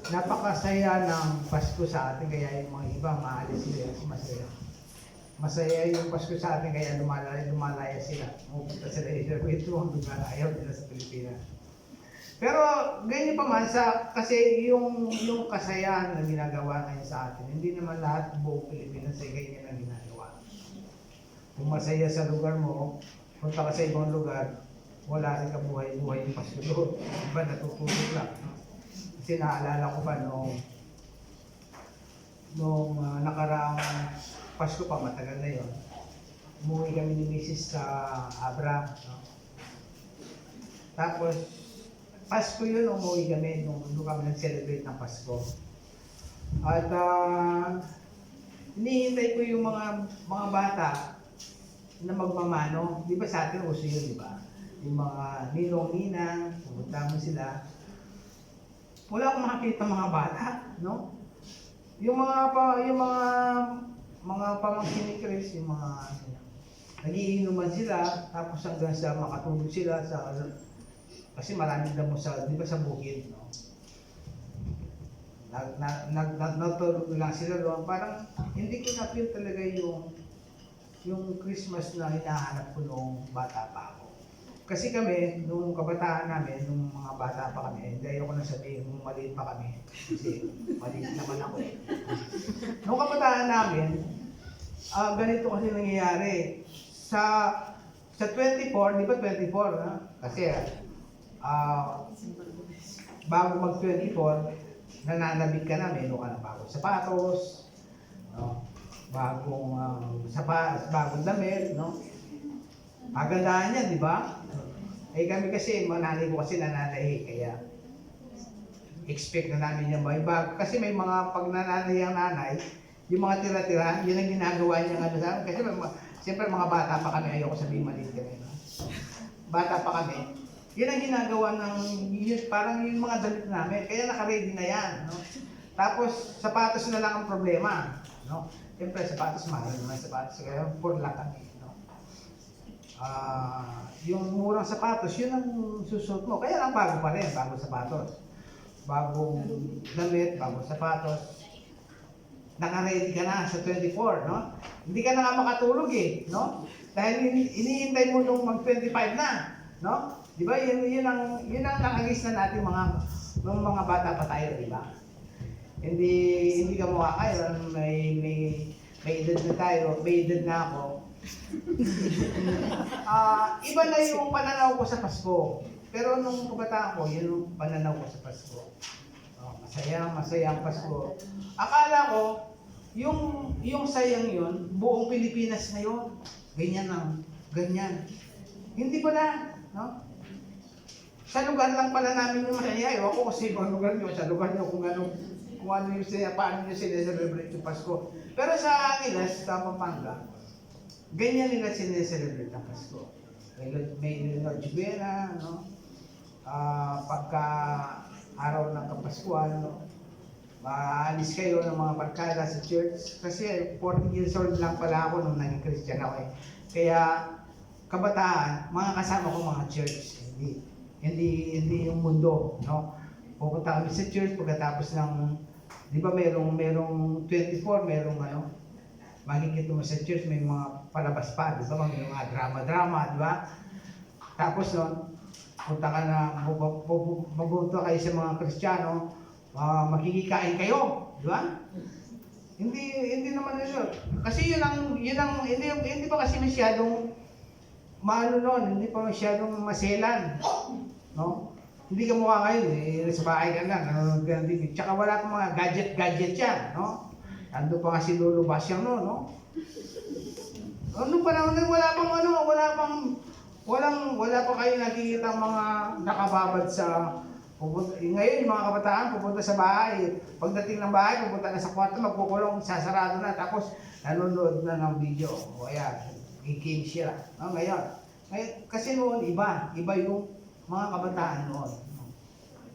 Napakasaya ng Pasko sa atin, kaya yung mga iba maalis sila, masaya. Masaya yung Pasko sa atin, kaya lumalaya sila. Pupunta sila sa itong lugar, ayaw nila sa Pilipinas. Pero ganyan pa man, kasi yung kasayahan na ginagawa ngayon sa atin, hindi naman lahat buong Pilipinas ay ganyan ang ginagawa. Kung masaya sa lugar mo, punta ka sa ibang lugar, wala rin kabuhay-buhay yung Pasko doon. Iba natutulog lang. Kasi naalala ko pa nung nakaraang Pasko pa, matagal na yun. Umuwi kami ni Mrs. sa Abra. No? Tapos, Pasko yun, umuwi kami nung kami nag-celebrate ng Pasko. At hinihintay ko yung mga bata na magmamano. Di ba sa atin uso yun, di ba? Yung mga ninong-ninang, pumunta mo sila. Wala akong makakita mga bata, no? Yung mga pamangkin ni Chris, yung mga nagiinuman sila, tapos hanggang sa makatulog sila sa kasi maraming damo sa, di ba sa bukid, no? Nagtulog lang sila doon. Parang hindi ko na-feel talaga yung Christmas na hinahanap ko nung bata pa ako. Kasi kami, nung kabataan namin, nung mga bata pa kami, hindi ayoko na sabihin nung maliit pa kami. Kasi maliit naman ako eh. Nung kabataan namin, ganito kasi nangyayari. Sa 24, di ba 24? Ha? Kasi bago mag-24, nananabig ka na, meron ka ng bagong sapatos, no? Bagong damit, no? Pagandahan niya, di ba? Eh kami kasi, nanay ko kasi nananay, kaya expect na namin yung bago. Kasi may mga pag nananay ang nanay, yung mga tira-tira, yun ang ginagawa niya nga sa amin. Kasi siyempre mga bata pa kami, ayoko sabihin maliit kami. No? Bata pa kami, yun ang ginagawa parang yung mga damit namin, kaya naka-ready na yan. No? Tapos, sapatos na lang ang problema. No? Siyempre, sapatos mahal naman sapatos, kaya purla kami. Yung murang sapatos, yun ang susuot mo. Kaya lang bago pa rin, bagong sapatos. Bagong damit, bagong sapatos. Naka-ready ka na sa 24, no? Hindi ka na nga makatulog eh, no? Dahil iniintay mo nung mag-25 na, no? Di ba? Yun ang nakagis na natin nung mga bata pa tayo, di ba? Hindi ka mukha kayo, may edad na tayo, may edad na ako. Iba na yung pananaw ko sa Pasko. Pero nung kabataan ko, yun yung pananaw ko sa Pasko. Masaya ang Pasko. Akala ko, yung sayang yun, buong Pilipinas na yun. Ganyan. Hindi pala, no? Sa lugar lang pala namin yung masaya. Ako kasi ibang lugar nyo, sa lugar nyo kung ano yung paano nyo sineselebrate yung Pasko. Pero sa Angeles, sa Pampanga, ganyan nila sineselebrate ang Pasko. May Noche Buena, no? Pagka araw ng Kapaskuhan, no? Maalis kayo ng mga barkada sa church. Kasi 40 years old lang pala ako nung naging Christian ako eh. Kaya kabataan, mga kasama ko mga church. Hindi yung mundo, no? Pupunta kami sa church pagkatapos ng, di ba merong 24, merong makikita mo sa church, may mga palabas pa, di ba? May mga drama, di ba? Tapos nun, punta ka na, mabuto kayo sa mga Kristiyano, makikikain kayo, di ba? Hindi naman yun. Kasi yun ang hindi pa kasi masyadong hindi pa masyadong maselan, no? Hindi ka mukha ngayon eh, sa bahay ka lang, nanonood ka ng TV. Tsaka wala pang mga gadget yan, no? Ando pa nga si Lolo Basyang no? Ano pa naman, wala pa kayo nakikita mga nakababad sa ngayon yung mga kabataan pupunta sa bahay. Pagdating ng bahay, pupunta na sa kwarto, magkukulong, sasarado na, tapos nanonood na ng video. O ayan, i-game sila. No, ngayon, kasi noon iba yung mga kabataan noon.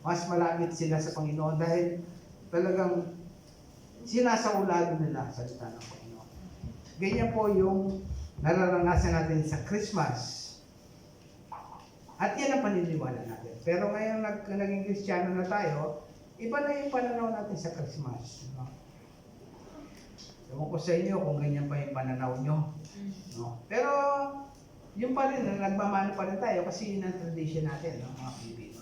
Mas malapit sila sa Panginoon dahil talagang sinasaulado nila sa salita ng Panginoon. Ganyan po yung nararanasan natin sa Christmas. At yan ang paniniwala natin. Pero ngayon naging Kristiyano na tayo, Iba na yung pananaw natin sa Christmas. No? Ewan ko sa inyo kung ganyan pa yung pananaw nyo. No? Pero, yung pa rin, nagmamano pa rin tayo kasi yun ang tradition natin, no? Mga Pilipino.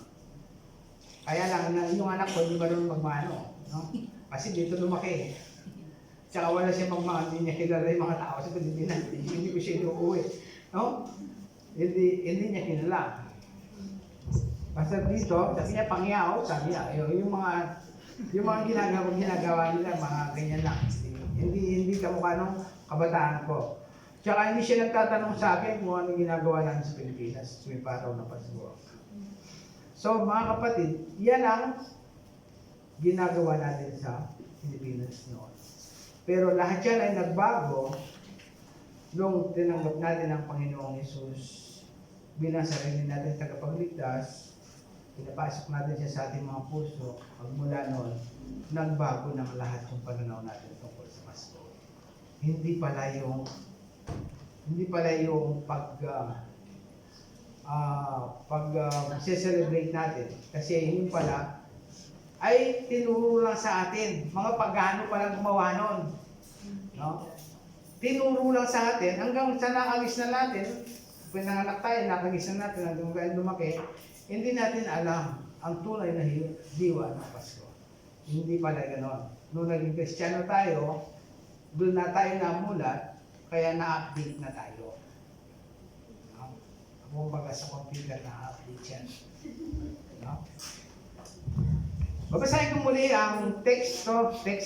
Kaya lang, yung anak ko, hindi marunong magmano. No? Kasi dito lumaki. Tsaka wala siya magmano, hindi niya kilala yung mga tao sa Pilipinas. Hindi ko siya inuuwi. No? Hindi niya kilala. Basta dito, sabi niya pangyaw, sabi niya, yung mga ginagawa nila, mga ganyan lang. Hindi kamukha nung kabataan ko. Tsaka hindi siya nagtatanong sa akin kung ano ginagawa namin sa Pilipinas tuwing araw na Pasko. So mga kapatid, yan ang ginagawa natin sa Pilipinas noon. Pero lahat yan ay nagbago nung tinanggap natin ang Panginoong Hesus bilang sarili natin tagapagligtas. Pinapasok natin siya sa ating mga puso. Magmula noon, nagbago ng lahat yung pananaw natin tungkol sa Pasko. Hindi pala yung celebrate natin. Kasi yun pala ay tinuro lang sa atin. Mga pagano palang gumawa nun. No? Tinuro lang sa atin hanggang sa nakagis na natin. Pinanganak tayo, nakagis na natin hanggang tayo lumaki. Hindi natin alam ang tunay na diwa ng Pasko. Hindi pala gano'n. Nung naging Kristiyano tayo, doon na tayo namulat, kaya na-update na tayo. Kumbaga sa computer na-update yan. No? Babasahin ko muli ang text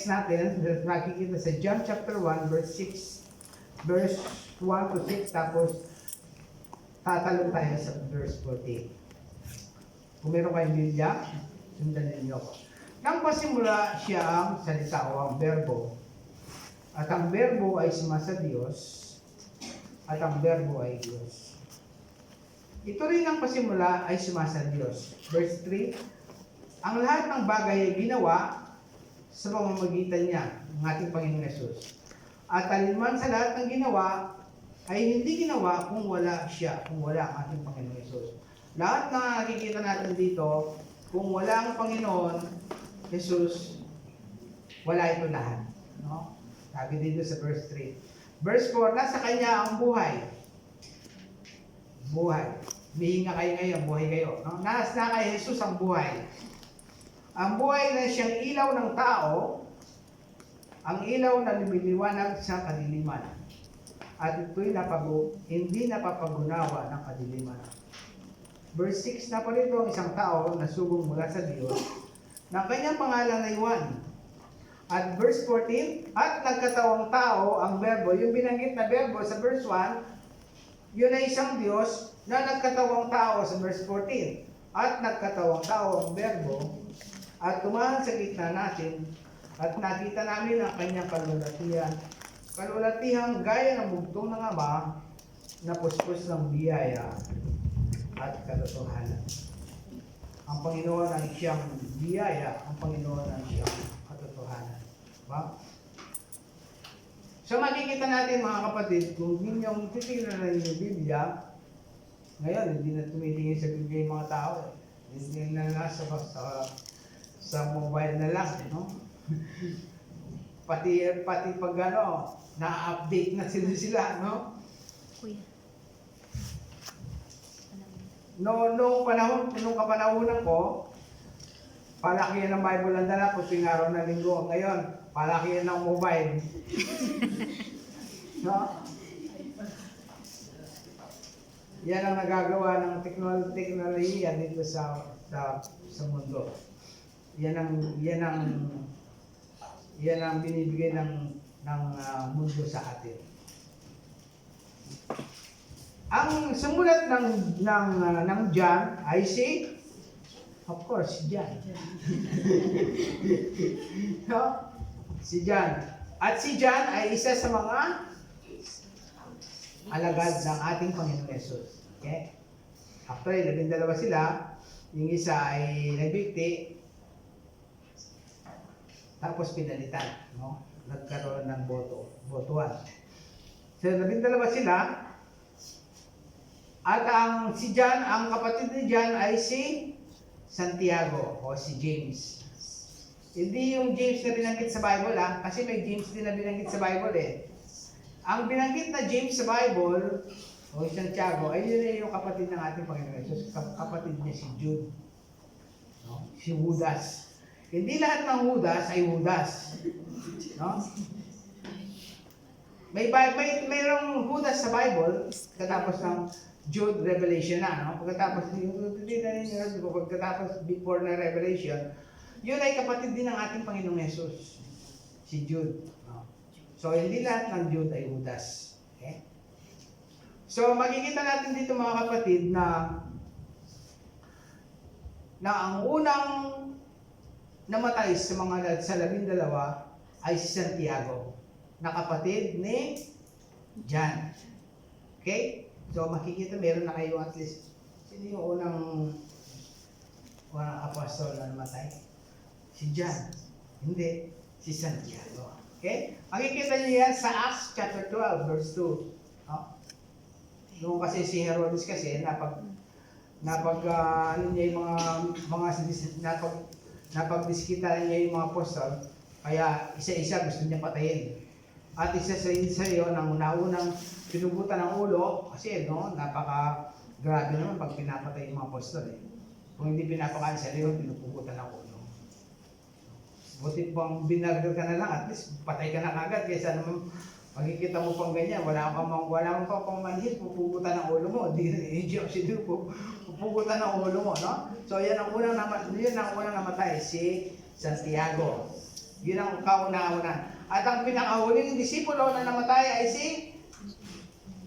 natin. Nakikita sa John chapter 1, verse 1 to 6, tapos tatalong tayo sa verse 14. Kung meron kayong Biblia, sundan ninyo ako. Nang pasimula siya ang salita o ang berbo, at ang berbo ay sumasa Diyos, at ang berbo ay Diyos. Ito rin ang pasimula ay sumasa Diyos. Verse 3, ang lahat ng bagay ay ginawa sa pamamagitan niya, ng ating Panginoong Hesus. At alinman sa lahat ng ginawa, ay hindi ginawa kung wala siya, kung wala ang ating Panginoong Hesus. Lahat na nakikita natin dito, kung wala ang Panginoon, Jesus, wala ito lahat. No? Sabi dito sa verse 3. Verse 4, nasa Kanya ang buhay. Buhay. Bihinga kayo ngayon, buhay kayo. No? Nasa kay Jesus ang buhay. Ang buhay na siyang ilaw ng tao, ang ilaw na lumiliwanag sa kadiliman. At ito'y hindi napapagunawa ng kadiliman. Verse 6 na pa rito, ang isang tao na sugong mula sa Diyos, na kanyang pangalan ay Juan. At verse 14, at nagkatawang tao ang berbo, yung binanggit na berbo sa verse 1, yun ay isang Diyos na nagkatawang tao sa verse 14. At nagkatawang tao ang berbo, at tumahan sa gitna natin, at nakita namin ang kanyang kalulatihan gaya ng bugtong ng Ama, na puspos ng biyaya at katotohanan. Ang Panginoon ang siyang biyaya, ang Panginoon ang siyang katotohanan. Diba? So makikita natin mga kapatid, kung ninyong titignan na yung Biblia, ngayon hindi na tumitingin sa Biblia yung mga tao. Hindi na nasa sa mobile na lang. No? pati pag na-update na sila, no? Nung kapanahonan ko, palaki yan ng Bible ang dala kung araw na linggo. Ngayon, palaki yan ng mobile. No? Yan ang nagagawa ng teknolohiya dito sa mundo. Yan ang binibigay ng mundo sa atin. Ang sumulat ng John ay of course, si John. No? Si John. At si John ay isa sa mga alagad ng ating Panginoon Hesus. Okay? Actually, 12 sila. Yung isa ay nagbigti. Tapos pinalitan. No? Nagkaroon ng botohan. So, 12 sila. At si John, ang kapatid ni John ay si Santiago o si James. Hindi yung James na binanggit sa Bible kasi may James din na binanggit sa Bible eh. Ang binanggit na James sa Bible, o Santiago, ay yun yung kapatid ng ating Panginoon Jesus. Kapatid niya si Jude. No? Si Judas. Hindi lahat ng Judas ay Judas. No? Mayroong Judas sa Bible, katapos ng Jude Revelation na. No? Pagkatapos before na Revelation, yun ay kapatid din ng ating Panginoong Jesus. Si Jude. No? So, hindi lahat ng Jude ay Judas. Okay? So, makikita natin dito mga kapatid na ang unang namatay sa mga sa 12 ay si Santiago, na kapatid ni John. Okay? So, makikita meron na kayo at least. Sino yung unang apostol na namatay? Si John. Hindi. Si Santiago. Okay? Makikita niyo yan sa Acts chapter 12, verse 2. No? Noong kasi si Herodes kasi napagdiskita niya yung mga apostol, kaya isa-isa gusto niya patayin. At isa sa iyo nang unang pinugutan ng ulo kasi grabe naman pag pinapatay yung mga apostol eh. Kung hindi pinapakain sa iyo, pinupugutan ng ulo. Buti pang binargal ka na lang, at least patay ka na kagad kaysa naman makikita mo pang ganyan, wala kang pang manhid, pupugutan ng ulo mo. Pupugutan ng ulo mo, no? So yan ang unang namatay, si Santiago. Yun ang kauna-una. At ang pinakahuling disipulo na namatay ay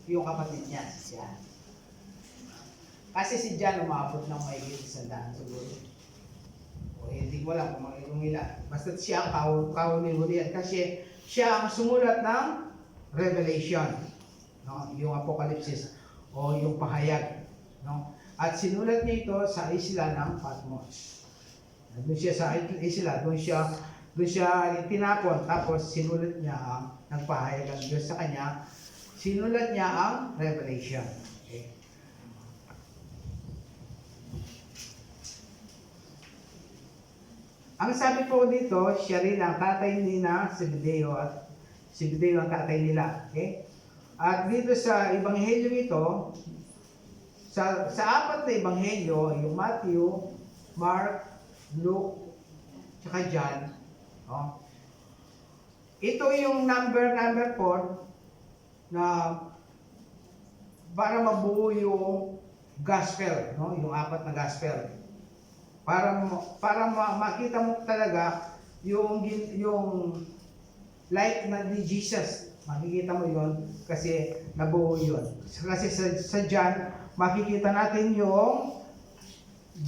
yung kapatid niya, si John. Kasi si John umabot ng mahigit 100 siguro. O hindi ko alam kung mga ilan. Basta siya ang kahuli-hulihan kasi siya ang sumulat ng Revelation, no? Yung Apocalypse o yung pahayag, no? At sinulat niya ito sa isla ng Patmos. Doon siya sa isla, doon siya tinapon, tapos sinulat niya ang nagpahayag ang Diyos sa kanya, sinulat niya ang Revelation. Okay. Ang sabi po dito, siya rin ang tatay ni na Zebedeo at Zebedeo ang tatay nila. Okay? At dito sa ebanghelyo ito, sa apat na ebanghelyo, yung Matthew, Mark, Luke, tsaka John, no? Ito yung number 4 na para mabuo yung gospel, no? Yung apat na gospel. Para makita mo talaga yung light na ni Jesus. Makikita mo yon kasi nabuo yun. Kasi sa John, makikita natin yung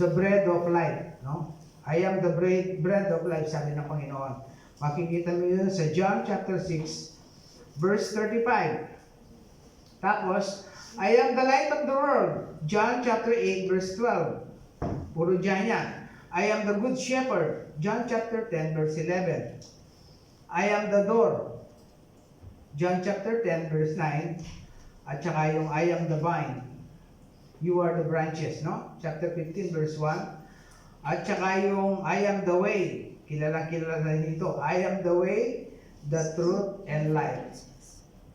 the bread of life, no? I am the bread of life, sabi ng Panginoon. Makikita mo yun sa John chapter 6, verse 35. Tapos, I am the light of the world, John chapter 8, verse 12. Puro John yan. I am the good shepherd, John chapter 10, verse 11. I am the door, John chapter 10, verse 9. At saka yung I am the vine, you are the branches, no? Chapter 15, verse 1. At saka yung I am the way, kilala nito. I am the way, the truth, and life.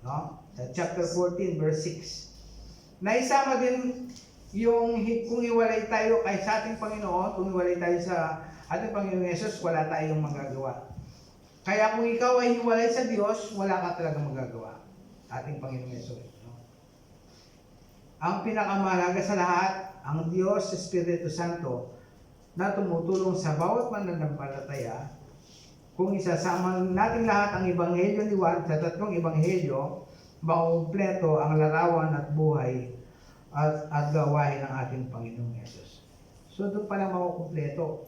No? Sa chapter 14, verse 6. Naisama din yung kung iwalay tayo kay sa ating Panginoon, kung iwalay tayo sa ating Panginoon Jesus, wala tayong magagawa. Kaya kung ikaw ay hiwalay sa Diyos, wala ka talaga magagawa. Ating Panginoon Jesus. No? Ang pinakamahalaga sa lahat, ang Diyos, Espiritu Santo, na tumutulong sa bawat mananampalataya. Kung isasama natin lahat ang Ebanghelyo ni Juan sa 3 Ebanghelyo, makumpleto ang larawan at buhay at gawain ng ating Panginoong Jesus. So doon pa lang makukumpleto.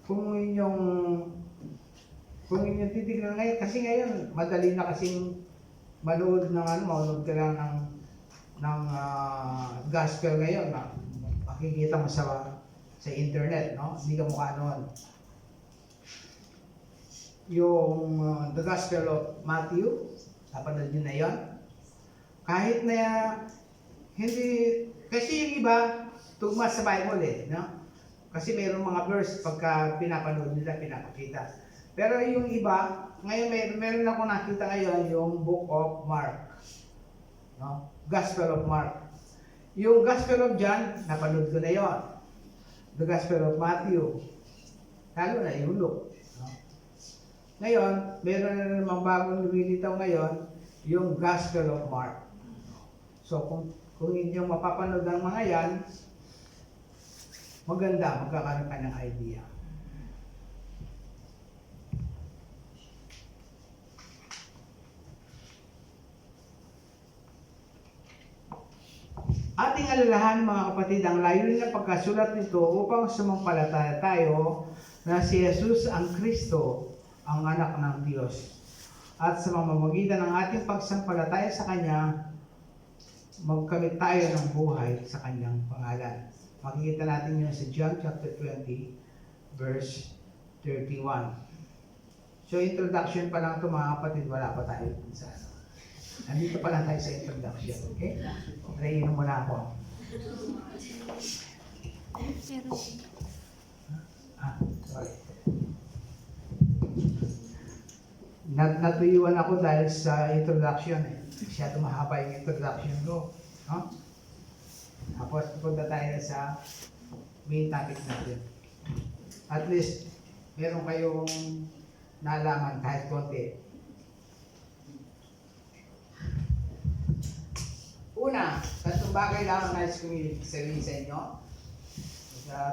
Kung inyong titignan ngayon, kasi ngayon madali na kasing manood ka lang ng gospel ngayon na makikita mo sa internet, no? Hindi ka mukha noon. Yung the Gospel of Matthew, napanood nyo na yon. Kahit na hindi, kasi yung iba tugma sa Bible no? Kasi mayroong mga verse pagka pinapanood nila, pinapakita. Pero yung iba, ngayon meron ako nakita ngayon yung Book of Mark. No? Gospel of Mark. Yung Gospel of John, napanood ko na yon. The Gospel of Matthew. Lalo na yung Luke. No? Ngayon, meron na namang bagong lumilitaw ngayon, yung Gospel of Mark. So, kung hindi yung mapapanood ang mga yan, maganda, magkakaroon ka ng idea. Ating alalahan mga kapatid, ang layunin ng pagkasulat nito upang sumampalataya tayo na si Jesus ang Kristo, ang anak ng Diyos. At sa mamamagitan ng ating pagsampalataya sa Kanya, magkamit tayo ng buhay sa Kanyang pangalan. Makikita natin yun sa John chapter 20, verse 31. So introduction pa lang ito mga kapatid, wala pa tayo sa nandito pa lang tayo sa introduction, okay? Naiinom muna ako. Sorry. Natuyuan ako dahil sa introduction eh. Masyado mahaba yung introduction ko. No? Tapos punta tayo sa main topic natin. At least, meron kayong nalaman kahit konti. Una, tatlong bagay lang ang nais kong sabihin sa inyo.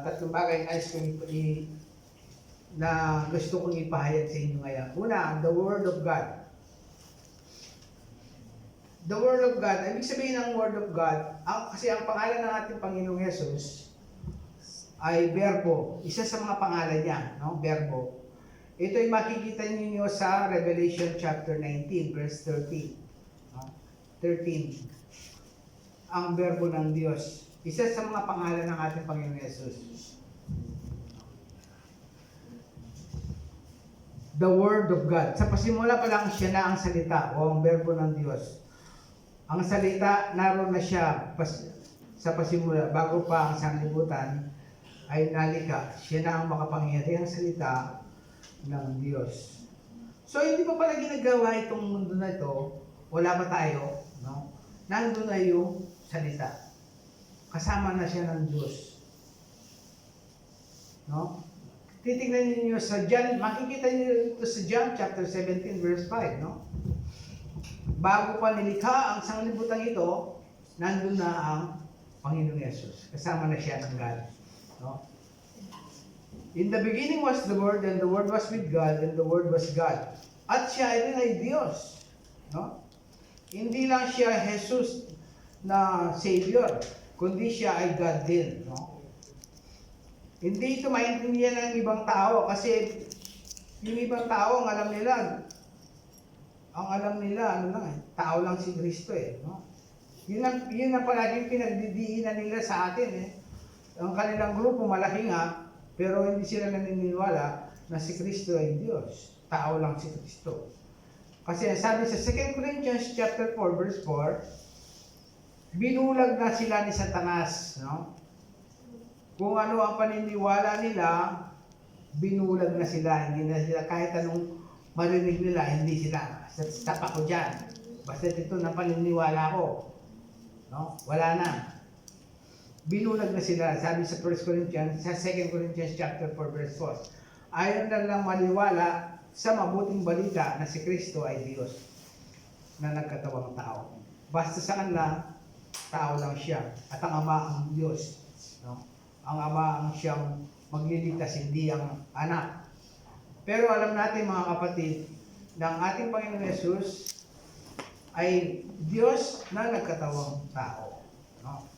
Tatlong bagay na gusto kong ipahayag sa inyo ngayon. Una, the Word of God. The Word of God, ibig sabihin ng Word of God, kasi ang pangalan ng ating Panginoong Yesus ay Verbo. Isa sa mga pangalan niya, no? Verbo. Ito ay makikita niyo sa Revelation chapter 19, verse 13. No? 13. Ang Verbo ng Diyos. Isa sa mga pangalan ng ating Panginoong Yesus. The Word of God. Sa pasimula pa lang siya na ang salita o ang Verbo ng Diyos. Ang salita, naroon na siya sa pasimula. Bago pa ang sanglibutan ay nalika. Siya na ang makapangyarihang salita ng Diyos. So, hindi pa pala ginagawa itong mundo na ito. Wala pa tayo. No? Nandun na yung salita. Kasama na siya ng Diyos. No? Titingnan niyo sa John, makikita niyo ito sa John chapter 17 verse 5, no? Bago pa nilikha ang sanglibutan ito, nandun na ang Panginoong Yesus. Kasama na siya ng God, no? In the beginning was the Word, and the Word was with God, and the Word was God. At siya ay Diyos, no? Hindi lang siya Jesus na Savior, kundi siya ay God din, no? Hindi ito maintindihan ng ibang tao kasi yung ibang tao ang alam nila ano lang tao lang si Kristo eh, no? Yun ang palaging pinagdidiinan nila sa atin eh. Ang kanilang grupo malaki nga, pero hindi sila naniniwala na si Kristo ay Diyos. Tao lang si Kristo. Kasi sabi sa 2 Corinthians chapter 4 verse 4, binulag na sila ni Satanas, no? Kung ano ang paniniwala nila, binulag na sila. Hindi na sila kahit anong marinig nila, hindi sila. Stop ako dyan. Basta ito na paniniwala ko. No? Wala na. Binulag na sila. Sabi sa 1 Corinthians, sa 2 Corinthians chapter 4 verse 4. Ayaw na lang maniwala sa mabuting balita na si Kristo ay Diyos na nagkatawang tao. Basta sa kanila, tao lang siya. At ang Ama ang Diyos. No? Ang Ama ang siyang magliligtas, hindi ang anak. Pero alam natin mga kapatid, na ang ating Panginoon Yesus ay Diyos na nagkatawang tao. No?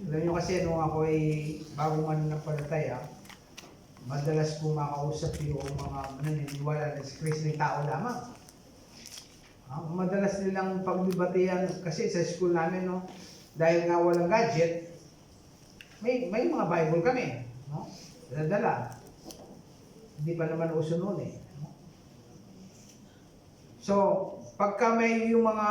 Alam nyo kasi nung ako ay bagong mananampalataya, madalas po makausap yung mga naniniwala na si Kristo ay tao lamang. Madalas nilang pagdibatihan kasi sa school namin, no, dahil nga walang gadget, may mga Bible kami, no? Dala-dala. Hindi pa naman uso noon eh. No? So, pagka may yung mga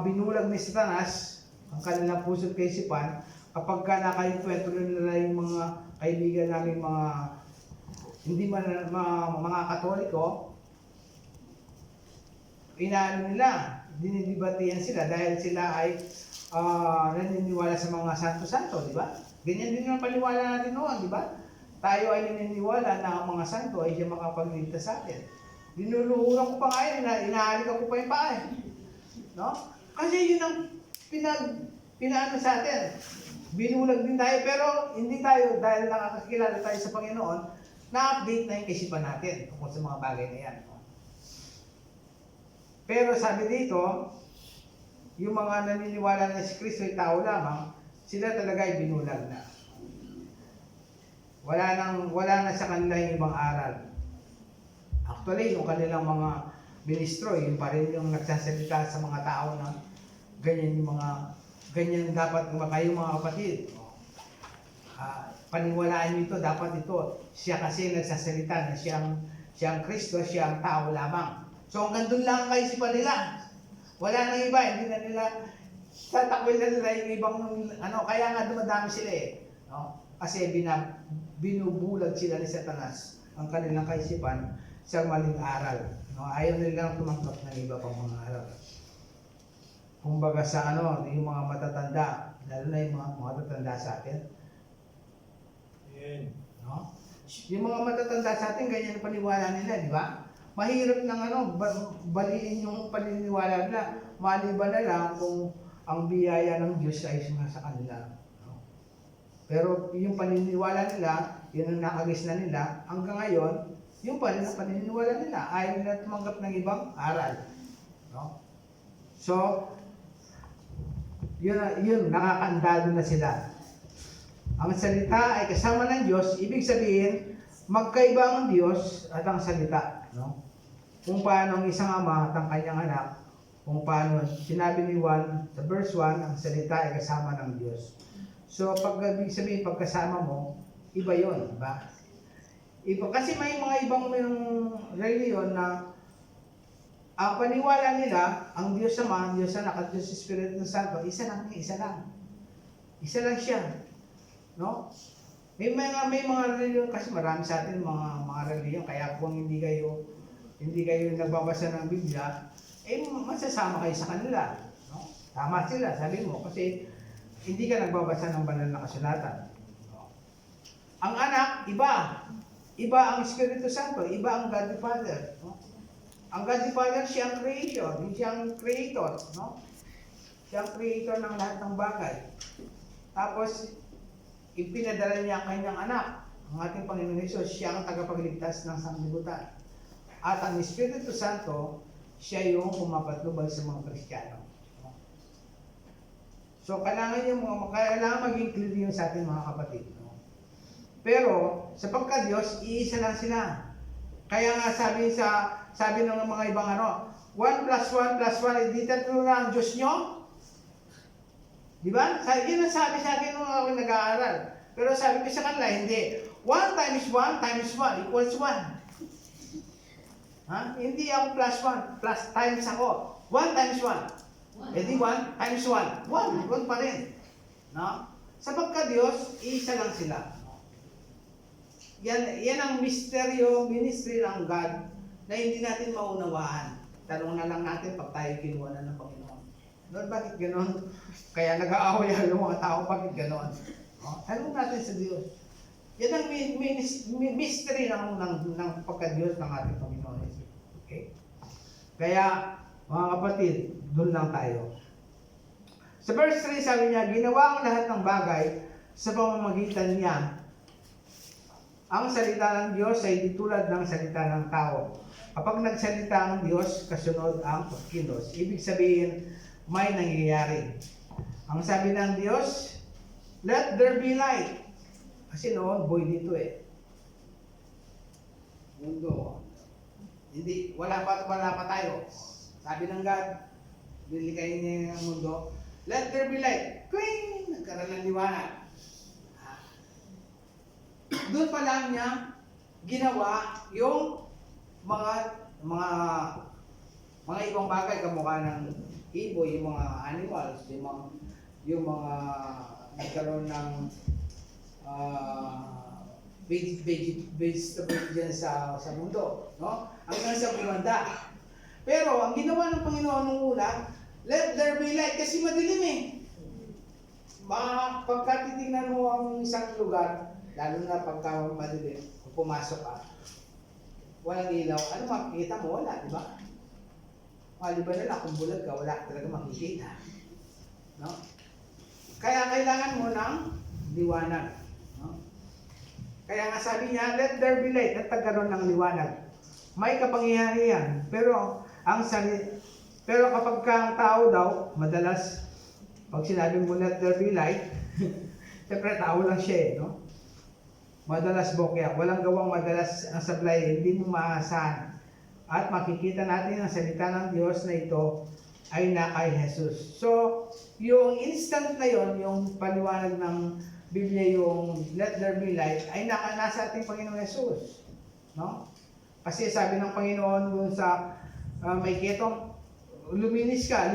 binulag ni Satanas, ang kanilang puso't kaisipan, kapag ka nakaikwentro nila yung mga kaibigan namin mga hindi man mga Katoliko, inaano nila, dinidibatihan sila dahil sila ay naniniwala sa mga santo-santo, di ba? Ganyan din ang paniwala natin noon, di ba? Tayo ay naniniwala na ang mga santo ay siya makapagligtas sa atin. Dinuluhuran ko pa nga yun, inahalikan ko pa yung paa eh. No? Kasi yun ang pinaano sa atin. Binulag din tayo, pero hindi tayo, dahil nakakakilala tayo sa Panginoon, na-update na yung kaisipan natin tungkol sa mga bagay na yan. Pero sabi dito, yung mga naniniwala na si Kristo ay tao lamang, sila talaga ay binulag na. Wala na sa kanila yung ibang aral. Actually, yung kanilang mga ministro, yung pa rin yung nagsasalita sa mga tao na ganyan dapat kayong mga kapatid. Paniwalaan nyo ito, dapat ito. Siya kasi nagsasalita na siyang Kristo, siyang tao lamang. So hanggang doon lang ang kaisipan nila. Wala nang iba, hindi na nila tatakwil na nila yung ibang kaya nga dumadami sila eh. No? Kasi binubulag sila ni Satanas ang kanilang kaisipan sa maling aral. No? Ayaw nilang tumanggap ng iba pang mga aral. Kumbaga sa yung mga matatanda, lalo na yung mga matatanda sa atin. Yeah. No? Yung mga matatanda sa atin, ganyan ang paniwala nila, di ba? Mahirap ng baliin yung paniniwala nila. Maliban na lang kung ang biyaya ng Diyos ay sa kanila. No? Pero yung paniniwala nila, yun ang nakagis na nila, hanggang ngayon, yung pa rin ang paniniwala nila. Ayaw nila tumanggap ng ibang aral. No? So, yun nakakandado na sila. Ang salita ay kasama ng Diyos, ibig sabihin, magkaiba ang Diyos at ang salita. No? Kung paano ang isang ama at ang kanyang anak, kung paano sinabi ni Juan sa verse 1, ang salita ay kasama ng Diyos. So, ibig sabihin, pagkasama mo, iba yun, diba? Iba, kasi may mga ibang reliyon na ang paniwala nila, ang Diyos Ama, ang Diyos Anak, at Diyos Espiritu Santo, isa lang. Isa lang siya. No? May mga reliyon, kasi marami sa atin mga reliyon, kaya kung hindi kayo nagbabasa ng Biblia, masasama kayo sa kanila. No? Tama sila, sabi mo, kasi hindi ka nagbabasa ng banal na kasulatan. No? Ang anak, iba. Iba ang Espiritu Santo, iba ang God the Father. No? Ang God the Father, siya ang creation, siya ang creator. No? Siya ang creator ng lahat ng bagay. Tapos, ipinadala niya ang kanyang anak, ang ating Panginoon Hesus, siya ang tagapagligtas ng sanglibutan. At ang Espiritu Santo, siya yung pumapatnubal sa mga Kristiyano. So, kailangan maging clear yun sa ating mga kapatid. No? Pero, sapagka Diyos, iisa lang sila. Kaya nga sabi ng mga ibang 1 plus 1 plus 1, hindi tatlo na ang Diyos nyo? Di ba? Yun ang sabi sa akin nung ako nag-aaral. Pero sabi ko sa kanila, hindi. 1 times 1 times 1 equals 1. Hindi ako plus 1, plus times ako. 1 times 1. Hindi 1 times 1. 1 pa rin. No? Sapagka Diyos, isa lang sila. Yan ang ministry ng God na hindi natin maunawaan. Tanong na lang natin pag tayo kinuha na ng Panginoon. Lord, bakit gano'n? Kaya nag-aaway yung mga tao, bakit gano'n? Tanong natin sa Diyos. Yan ang mystery ng pagka-Diyos ng ating Panginoon. Okay? Kaya, mga kapatid, doon lang tayo. Sa verse 3, sabi niya, ginawa ang lahat ng bagay sa pamamagitan niya. Ang salita ng Diyos ay di tulad ng salita ng tao. Kapag nagsalita ang Diyos, kasunod ang pagkilos. Ibig sabihin, may nangyayari. Ang sabi ng Diyos, let there be light. Kasi noon, boy dito eh. Mundo. Hindi, wala pa tayo. Sabi ng God, bilikayin niya yung mundo, let there be light. Kwing! Nagkaroon ng liwanag. Doon pa lang niya ginawa yung mga ibang bagay kamukha ng ibon, yung mga animals, yung mga nagkaroon ng vegetable dyan sa mundo, no? Hanggang sa bumanda. Pero ang ginawa ng Panginoon nung una, let there be light, kasi madilim eh. Pagka titingnan mo ang isang lugar, lalo na pagka madilim, kung pumasok ka, walang ilaw, ano makikita mo? Wala, di ba? Maliban na lang, kung bulag ka, wala talaga makikita. No? Kaya kailangan mo ng liwanag. No? Kaya nga sabi niya, let there be light, at nagkaroon ng liwanag. May kapangyarihan, pero kapag ang tao daw, madalas, pag sinabi mo let there be light, siyempre tao lang siya eh, no? Madalas bokeh, walang gawang madalas ang sablay, hindi mo maasahan. At makikita natin ang salita ng Diyos na ito ay na kay Jesus. So, yung instant na yon, yung paliwanag ng Biblia, yung let there be light, ay nasa ating Panginoong Jesus. No? Kasi sabi ng Panginoon dun sa may ketong, lilinis ka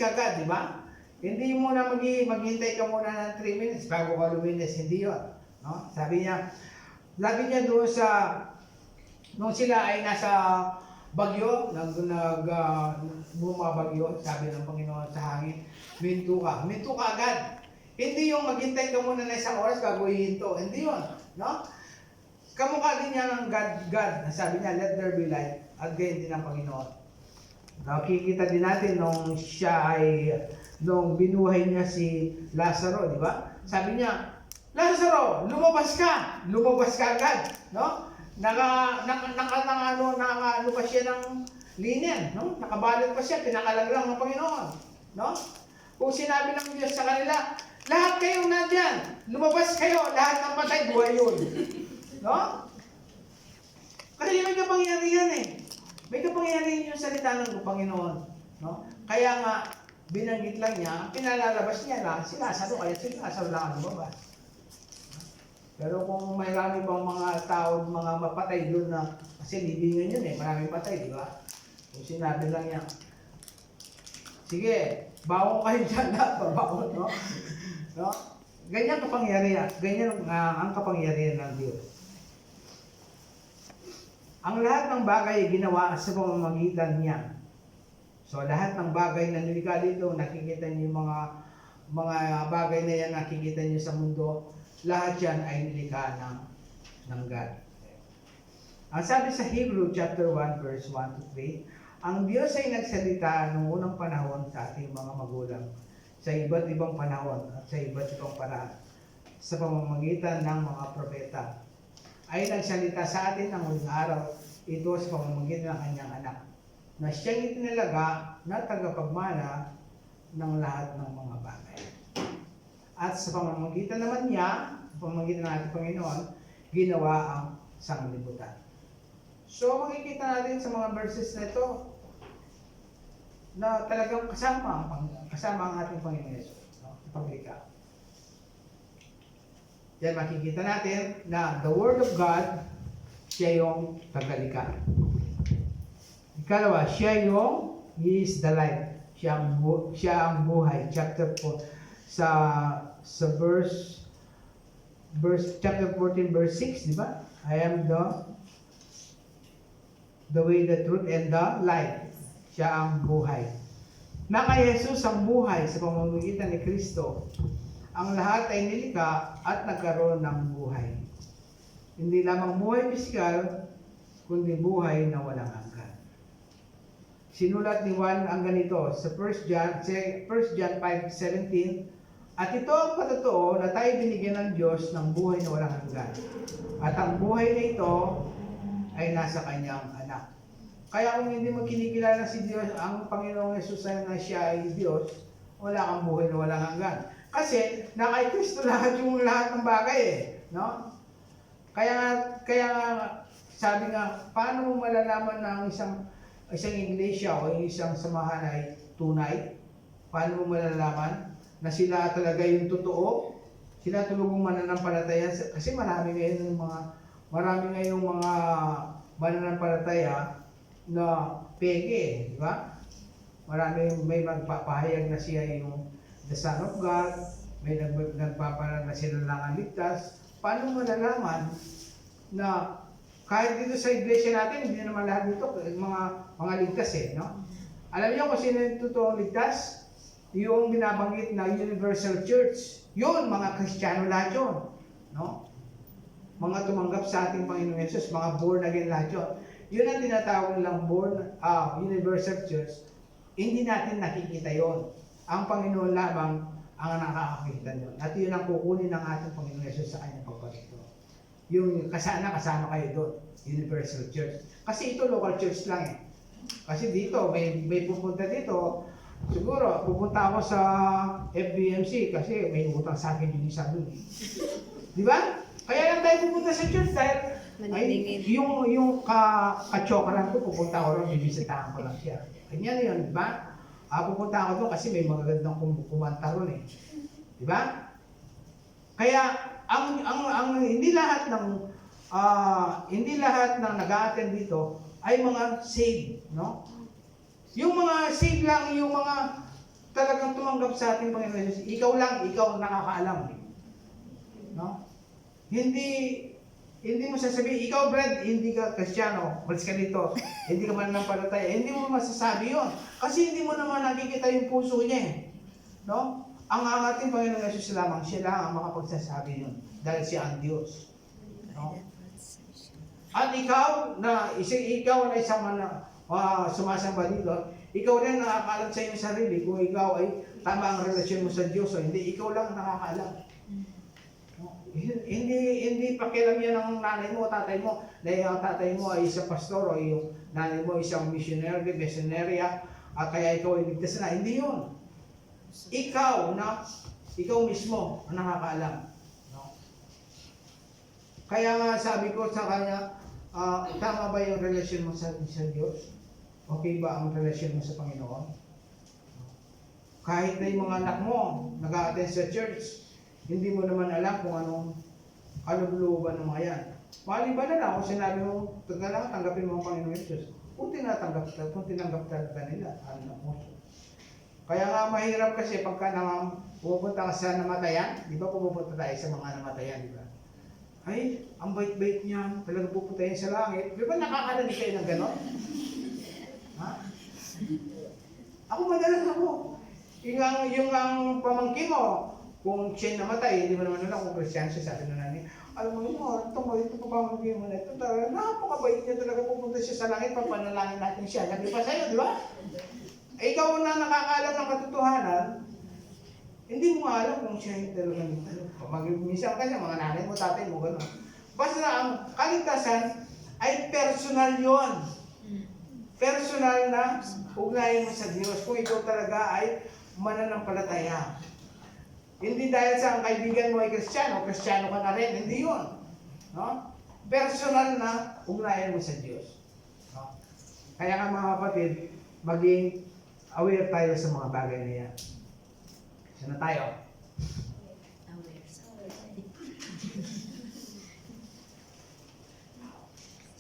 agad, di ba? Hindi mo na maghintay ka muna ng 3 minutes bago ka luminis, hindi yun. No? Sabi niya doon nung sila ay nasa bagyo, bumabagyo, sabi ng Panginoon sa hangin, minto ka agad. Hindi yung maghintay ka muna na isang oras, gagawin ito. Hindi yun. No? Kamukha din niya ng God. Sabi niya, let there be light. At gayon din ang Panginoon. Nakikita din natin nung binuhay niya si Lazaro, di ba? Sabi niya, Lazaro, lumabas ka agad, no? Naka pa siya ng linen, no? Nakabalot pa siya, pinakalaglang ng Panginoon, no? Kung sinabi ng Diyos sa kanila, lahat kayong nandyan, lumabas kayo, lahat ng patay, buhay yun, no? Kasi may kapangyarihan eh. May kapangyarihan yung salita ng Panginoon, no? Kaya nga, binanggit lang niya, pinalalabas niya lang, si Lazaro, kaya si Lazaro lang ang lumabas. Pero kung may rami bang mga tao, mga mapatay doon na, kasi libingan yun eh, maraming patay, di ba? Kung sinabi lang niya, sige, bawang kayo dyan lahat, babawon, no? No? Ganyan kapangyarihan, ganyan ang kapangyarihan ng Diyos. Ang lahat ng bagay ginawa sa pamamagitan niya. So lahat ng bagay na nilikha dito, nakikita niyo yung mga bagay na yan, nakikita niyo sa mundo, lahat yan ay nilikha ng God. Ang sabi sa Hebrew chapter 1 verse 1 to 3, ang Diyos ay nagsalita noong unang panahon sa ating mga magulang sa iba't ibang panahon at sa iba't ibang paraan sa pamamagitan ng mga propeta. Ay nagsalita sa atin ng huling araw, ito sa pamamagitan ng kanyang anak, na siyang itinalaga na tagapagmana ng lahat ng mga bagay. At sa pamamagitan naman niya, sa pamamagitan ng ating Panginoon, ginawa ang sanglibutan. So makikita natin sa mga verses na ito na talagang kasama ang ating Panginoon Jesus, no? Paglikha. Yan makikita natin na the Word of God, siya yung tagalikha. Ikalawa, He is the light. Siya ang buhay. Chapter 4 sa chapter 14 verse 6, di ba? I am the way, the truth, and the light. Siya ang buhay. Na kay Jesus ang buhay sa pamamagitan ni Kristo. Ang lahat ay nilikha at nagkaroon ng buhay. Hindi lamang buhay pisikal, kundi buhay na walang hanggan. Sinulat ni Juan ang ganito sa 1 John 5:17, at ito ang patotoo na tayo binigyan ng Diyos ng buhay na walang hanggan. At ang buhay na ito ay nasa kanyang anak. Kaya kung hindi mo kinikilala si Diyos, ang Panginoong Jesus na siya ay Diyos, wala kang buhay na walang hanggan. Kasi na kay Kristo lahat ng bagay eh, no? Kaya sabi nga, paano mo malalaman na ang isang iglesia o isang samahan ay tunay? Paano mo malalaman na sila talaga yung totoo? Sila tulugong mananampalataya, kasi marami ngayong mga mananampalataya na peke, di ba? May magpapahayag na siya yung the Son of God, may nagpapalang na sila lang ang ligtas. Paano mo nalaman na kahit dito sa iglesia natin, hindi naman lahat dito mga ligtas eh, no? Alam niyo kung sino yung totoong ligtas? Yung binabanggit na Universal Church. Yun, mga Kristiyano lahat yun, no? Mga tumanggap sa ating Panginoon Jesus, mga born again lahat yun. Yun ang tinatawag nilang Universal Church. Hindi natin nakikita yon. Ang Panginoon lamang ang nakakakita nun. At yun ang kukunin ng ating Panginoon Jesus sa kanyang pagparito. Yung kasama kayo doon, Universal Church. Kasi ito local church lang eh. Kasi dito, may pupunta dito. Siguro, pupunta ako sa FBMC kasi may utang sa akin yung isa doon. Di ba? Kaya lang tayo pupunta sa church dahil yung ka-chokaran ko, pupunta ako rin, bibisitahan ko lang siya. Kanya yun, di ba? Pupunta ako doon kasi may magagandang kumanta ron eh. Di ba? Kaya ang hindi lahat ng nag-a-attend dito ay mga saved, no? Yung mga saved lang, yung mga talagang tumanggap sa ating Panginoon Jesus, ikaw ang nakakaalam. No? Hindi mo sasabihin, ikaw Brad, hindi ka Kristiyano, malis ka dito, hindi ka mananampalataya, hindi mo masasabi yun. Kasi hindi mo naman nakikita yung puso niya eh. No? Ang ating Panginoon Jesus lamang, siya lang ang makapagsasabi yun. Dahil siya ang Diyos. No? At ikaw na isang sumasamba dito, ikaw rin nakakaalam sa iyong sarili kung ikaw ay tama ang relasyon mo sa Diyos o hindi, ikaw lang nakakaalam. Hindi pakialam yan ng nanay mo o tatay mo na yung tatay mo ay isang pastor o yung nanay mo ay isang missionarya at kaya ikaw ay ligtas na. Hindi yun. Ikaw mismo ang nakakaalam. No? Kaya nga sabi ko sa kanya, tama ba yung relasyon mo sa Diyos? Okay ba ang relasyon mo sa Panginoon? Kahit na yung mga anak mo nag-a-attend sa church, hindi mo naman alam kung anong looban ng mga yan. Maliban na lang kung sinabi mo, tanggapin mo ang Panginoon Jesus. Kung tinanggap talaga nila, Kaya nga mahirap kasi pagka pupunta ka sa namatayan, di ba pupunta tayo sa mga namatayan, di ba? Ay, ang bait-bait niyan, talaga pupuntahin sa langit. Di ba nakakarinig kayo ng gano'n? Ha? Ako madalas ako. Yung ang pamangkin mo, kung siya namatay, hindi mo naman alam kung Christian siya, sabi na namin, alam mo yun, ito pa pamangkin mo na ito, talaga, napakabait niya talaga pupunta siya sa langit, papanalangin natin siya. Sabi pa sa'yo, di ba? Ikaw na nakakaalam ng katotohanan, hindi mo alam kung siya yung talagang minsan kasi mga nanay mo, tatay mo, gano'n. Basta ang kaligtasan ay personal yon. Personal na ugnayan mo sa Diyos kung ikaw talaga ay mananampalataya. Hindi dahil sa ang kaibigan mo ay Kristiyano ka na rin. Hindi yun. No? Personal na ugnayan mo sa Diyos. No? Kaya nga mga kapatid, maging aware tayo sa mga bagay na yan. Sana tayo.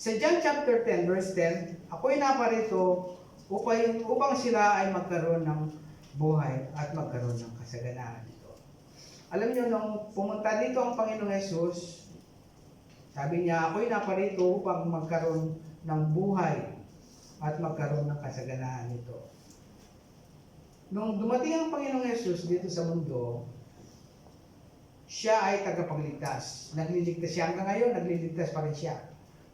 Sa John chapter 10, verse 10, ako'y naparito upang sila ay magkaroon ng buhay at magkaroon ng kasaganaan dito. Alam niyo, nung pumunta dito ang Panginoong Jesus, sabi niya, ako'y naparito upang magkaroon ng buhay at magkaroon ng kasaganaan dito. Nung dumating ang Panginoong Jesus dito sa mundo, siya ay tagapagligtas. Nagliligtas siya hanggang ngayon, nagliligtas pa rin siya.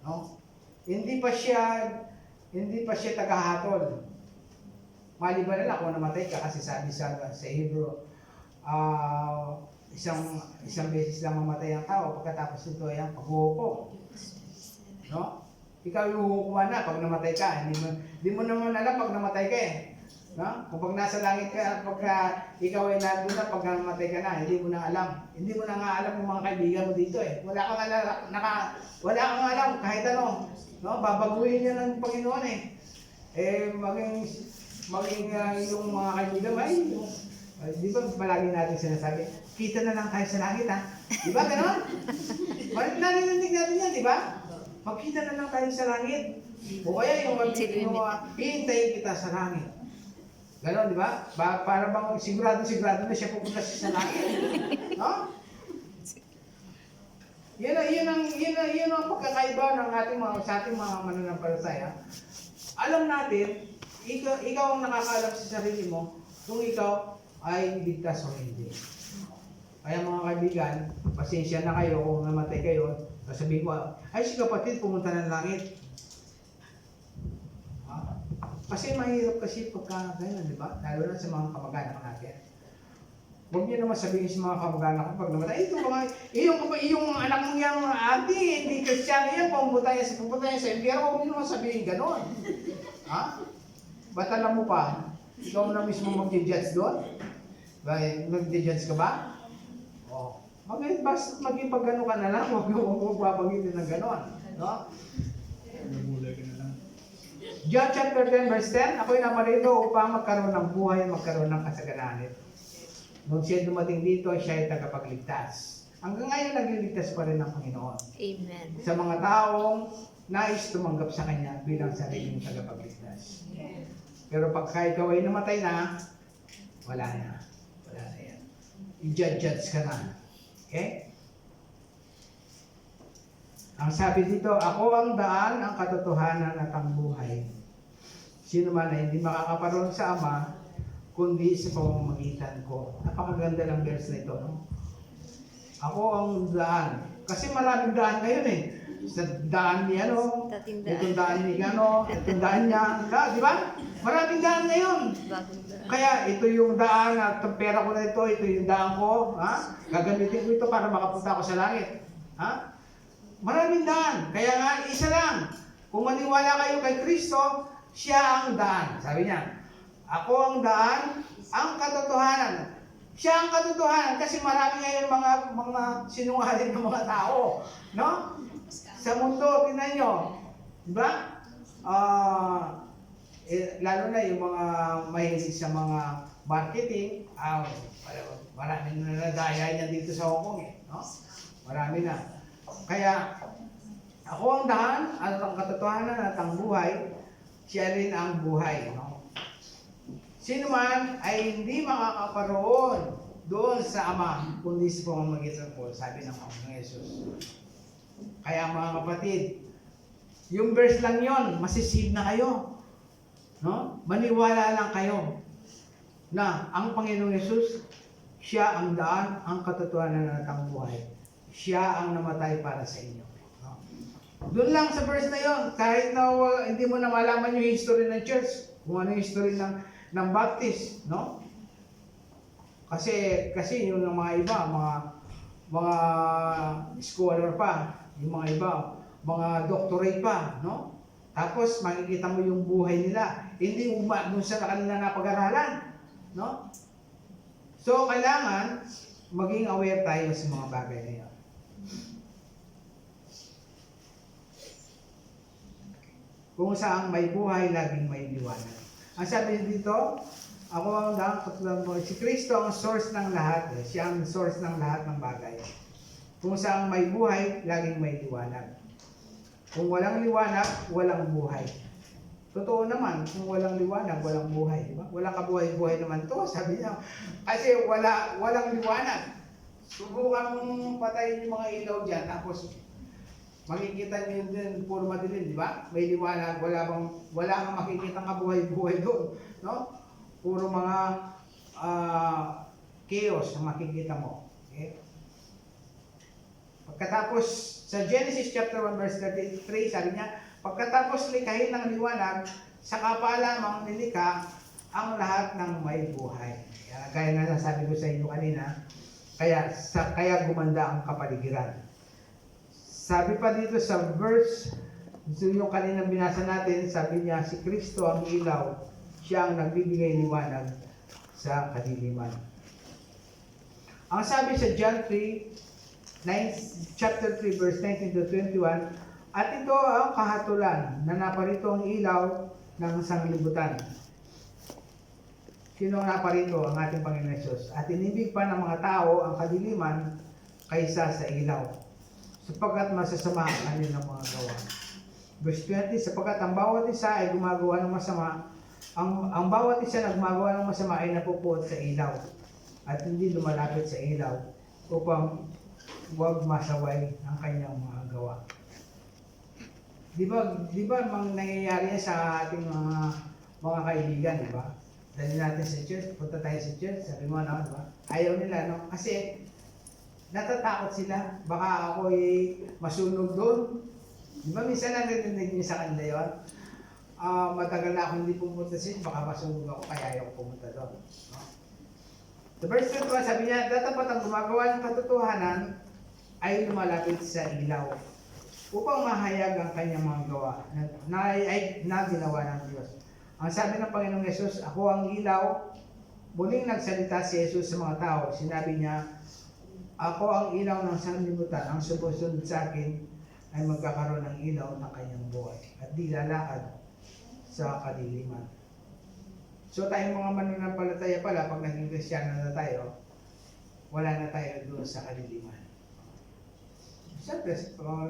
No? Hindi pa siya tagahatol. Maliban na lang kung namatay ka kasi sabi sa Hebrew, isang beses lang mamatay ang tao pagkatapos nito ay ang paghuhukom. No? Ikaw yung huhukuman na pag namatay ka. Hindi mo naman alam pag namatay ka eh. No? Kung pag nasa langit ka, pagka ikaw ay nandun na, pag namatay ka na, hindi mo na alam. Hindi mo na nga alam yung mga kaibigan mo dito eh. Wala kang alam kahit ano. No? Babaguhin niya ng Panginoon eh. Maging yung mga kaibigan mo ay, di ba palagi natin sinasabi, kita na lang tayo sa langit ha. Di ba gano'n? Narinig natin yan, di ba? Magkita na lang tayo sa langit. O kaya yung hihintayin kita sa langit. Ganon, di ba? Para bang sigurado na siya pupunta sa langit. No? Yun ang pagkakaiba ng sa ating mga mananampalataya. Alam natin, ikaw ang nakakaalam sa sarili mo kung ikaw ay ligtas o hindi. Kaya mga kaibigan, pasensya na kayo kung namatay kayo, sasabihin ko, ay si kapatid pumunta ng langit. Kasi mahirap kasi pagka ganyan, di ba? Lalo na sa mga kamag-anak natin. Huwag niyo naman sabihin sa mga kamag-anak ko pag namatay, yung anak mo yan, ate, hindi Kristiyano yan, pumunta yan sa impyerno, huwag niyo naman sabihin gano'n. Ha? Ba't alam mo pa? Ikaw na mismo mag-judge doon? Mag-judge ka ba? O. Basta maging pag gano'n ka na lang, huwag babagitin ng gano'n. No? Nabulay ka na lang. John chapter 10 verse 10, ako'y namarito upang magkaroon ng buhay, magkaroon ng kasaganahan. Nung siya dumating dito, siya ay tagapagligtas. Hanggang ngayon, nagliligtas pa rin ng Panginoon. Amen. Sa mga taong nais tumanggap sa Kanya bilang sariling tagapagligtas. Pero pagka ikaw ay namatay na, wala na. Wala na yan. I-judge ka na. Okay? Ang sabi dito, ako ang daan, ang katotohanan at ang buhay. Sino man ay hindi makakaparoon sa Ama, kundi sa pamamagitan ko. Napakaganda ng verse na ito, no? Ako ang daan. Kasi maraming daan ngayon eh. Sa daan ni ano, itong daan ni ano, itong daan niya. Di ba? Maraming daan ngayon. Kaya ito yung daan at ang pera ko na ito yung daan ko. Ha? Gagamitin ko ito para makapunta ako sa langit. Ha? Maraming daan. Kaya nga, isa lang. Kung maniwala kayo kay Kristo, siya ang daan. Sabi niya, ako ang daan, ang katotohanan. Siya ang katotohanan kasi marami ngayon mga sinungaling ng mga tao. No? Sa mundo, tingnan nyo. Diba? Lalo na yung mga mahilig sa mga marketing, maraming nadaya niya dito sa Hong Kong. No? Marami na. Kaya, ako ang daan, at ang katotohanan at ang buhay, siya rin ang buhay. No? Sino man ay hindi makakaparoon doon sa Ama, kundi sa pamamagitan ko, sabi ng Panginoon Yesus. Kaya mga kapatid, yung verse lang yon, masisave na kayo. No? Maniwala lang kayo na ang Panginoon Yesus, siya ang daan, ang katotohanan at ang buhay. Siya ang namatay para sa inyo. No? Doon lang sa verse na yon, kahit na hindi mo na malaman yung history ng church, kung ano yung history ng Baptist, no? Kasi yung mga iba, mga scholar pa, yung mga iba, mga doctorate pa, no? Tapos makikita mo yung buhay nila, hindi dun sa kanila napag-aralan, no? So kailangan maging aware tayo sa mga bagay na yan. Kung saan may buhay, laging may liwanag. Ang sabi dito, ako ang daan, si Kristo ang source ng lahat. Siya ang source ng lahat ng bagay. Kung saan may buhay, laging may liwanag. Kung walang liwanag, walang buhay. Totoo naman, kung walang liwanag, walang buhay. Diba? Walang kabuhay-buhay naman to, sabi niya. Kasi walang liwanag. Subukan mong patayin yung mga ilaw dyan, tapos makikita niyo din puro madilim, di ba? May liwanag, wala kang makikita kabuhay-buhay doon, no? Puro mga chaos ang makikita mo. Okay? Pagkatapos sa Genesis chapter 1 verse 33, sabi niya, pagkatapos likahin ng liwanag, saka pa lamang nilikha ang lahat ng may buhay. Kaya nga sabi ko sa inyo kanina, kaya gumanda ang kapaligiran. Sabi pa dito sa verse, yung kanina binasa natin, sabi niya, si Kristo ang ilaw, siya ang nagbibigay liwanag sa kadiliman. Ang sabi sa John 3, chapter 3, verse 19 to 21, at ito ang kahatulan na naparito ang ilaw ng sanglibutan. Sino ang naparito? Ang ating Panginoon Yesus. At inibig pa ng mga tao ang kadiliman kaysa sa ilaw, sapagkat masasama ang kanilang mga gawa. Verse 20, sapagkat ang bawat isa ay gumagawa ng masama Ang bawat isa na gumagawa ng masama ay napupuot sa ilaw at hindi lumalapit sa ilaw upang huwag masaway ang kanyang mga gawa. Di ba nangyayari yan sa ating mga kaibigan, di ba? Dali natin sa church, punta tayo sa church, sabi mo na, di ba? Ayaw nila, no? Kasi natatakot sila, baka ako masunog doon. Di ba minsan narinig niyo sa kanila yun? Matagal na ako hindi pumunta sa church, baka masunog ako, kaya ayaw ko pumunta doon. No? Sa verse 21, sabi niya, datapat ang gumagawa ng katotohanan ay lumalapit sa ilaw upang mahayag ang kanyang mga gawa na ginawa ng Diyos. Ang sabi ng Panginoong Yesus, ako ang ilaw. Muling nagsalita si Jesus sa mga tao. Sinabi niya, ako ang ilaw ng sanlibutan. Ang sumusunod sa akin ay magkakaroon ng ilaw ng kanyang buhay at di lalakad sa kadiliman. So tayong mga mananampalataya pala, pag naging Kristiyano na tayo, wala na tayo doon sa kadiliman. Siyempre,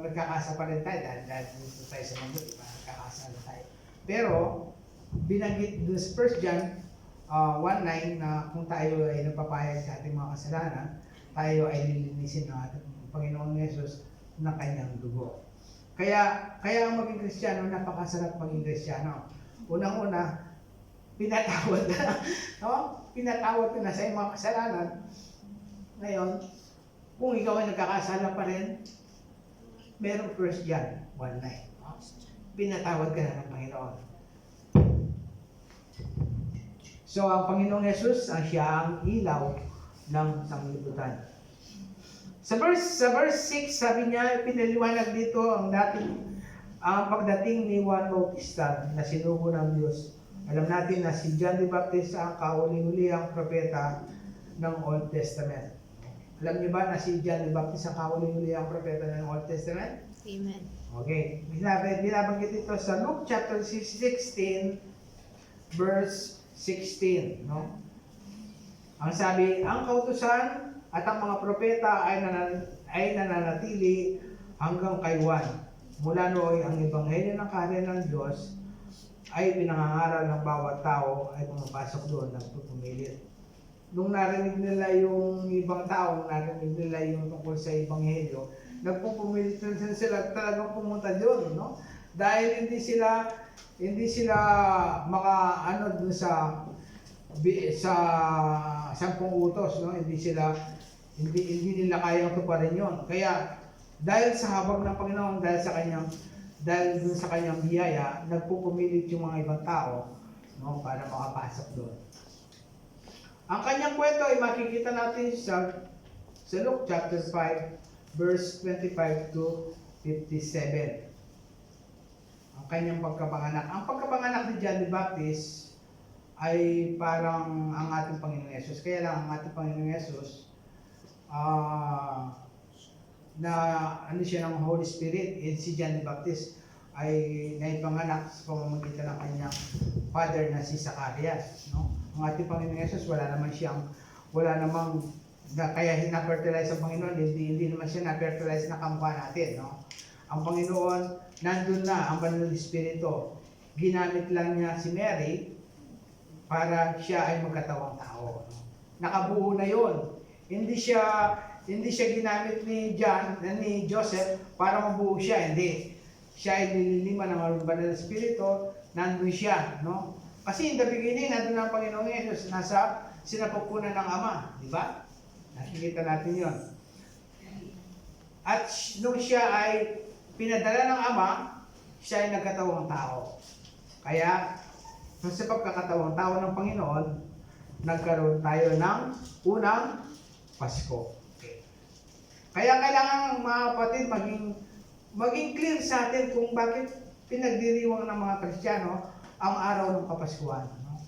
nagkakasa pa rin tayo dahil dito tayo sa mundo, diba? Nagkakasa na tayo. Pero, binanggit doon sa 1 John 1:9 na kung tayo ay nagpapahayag sa ating mga kasalanan, tayo ay lilinisin ng ating Panginoong Yesus ng kanyang dugo. Kaya ang maging Kristiyano, napakasarap maging Kristiyano. Unang-una, pinatawad na, no? Pinatawad ka na sa iyong mga kasalanan. Ngayon, kung ikaw ay nagkakasala pa rin, merong 1 John 1:9. No? Pinatawad ka na ng Panginoon. So, ang Panginoong Yesus, siya ang ilaw ng sanglibutan. Sa verse 6, sabi niya, pinaliwanag dito ang pagdating ni Juan Bautista na sinugo ng Diyos. Alam natin na si John the Baptist ang kauli-ulihang propeta ng Old Testament. Alam niyo ba na si John the Baptist ang kauli-ulihang propeta ng Old Testament? Amen. Okay. Binabanggit ito sa Luke chapter 16, verse 16. No? Ang sabi, ang kautusan at ang mga propeta ay nananatili hanggang kay Juan. Mula nooy ang ebanghelyo ng kaharian ng Diyos ay pinangangaral ng bawat tao ay pumapasok doon at pupumilit. Nung narinig nila yung ibang tao, narinig nila yung tungkol sa ebanghelyo, nagpupumilit na sila talagang pumunta doon, no? Dahil hindi sila maka doon sa 10 utos, no? Hindi nila kayang tuparin yon. Kaya dahil sa habag ng Panginoon, dahil dun sa kanyang biyaya, nagpupumilit yung mga ibang tao, no, para makapasok doon. Ang kanyang kwento ay makikita natin sa Luke chapter 5, verse 25 to 57. Ang kanyang pagkapanganak. Ang pagkapanganak ni John the Baptist ay parang ang ating Panginoong Yesus. Kaya lang ang ating Panginoong Yesus na ano siya ng Holy Spirit, si John the Baptist ay naipanganak sa pamamagitan ng kanyang father na si Zacarias, no? Ang ating Panginoong Yesus kaya na-fertilize ang Panginoon, hindi naman siya na-fertilize na kamukha natin, no? Ang Panginoon, nandun na ang Banal na Espiritu. Ginamit lang niya si Mary para siya ay magkatawang tao, no? Nakabuo na yon. Hindi siya ginamit ni Joseph para mabuo siya, hindi. Siya ay nililiman ng Banal na Espiritu, nandun siya, no? Kasi in the beginning, nandun ang Panginoong Yesus, nasa sinapupunan ng Ama, di ba? Nakikita natin yon. At nung siya ay pinadala ng Ama, siya ay nagkatawang tao. Kaya, sa pagkakatawang tao ng Panginoon, nagkaroon tayo ng unang Pasko. Okay. Kaya kailangan mga kapatid maging clear sa atin kung bakit pinagdiriwang ng mga Kristiyano ang araw ng Kapaskuhan. No?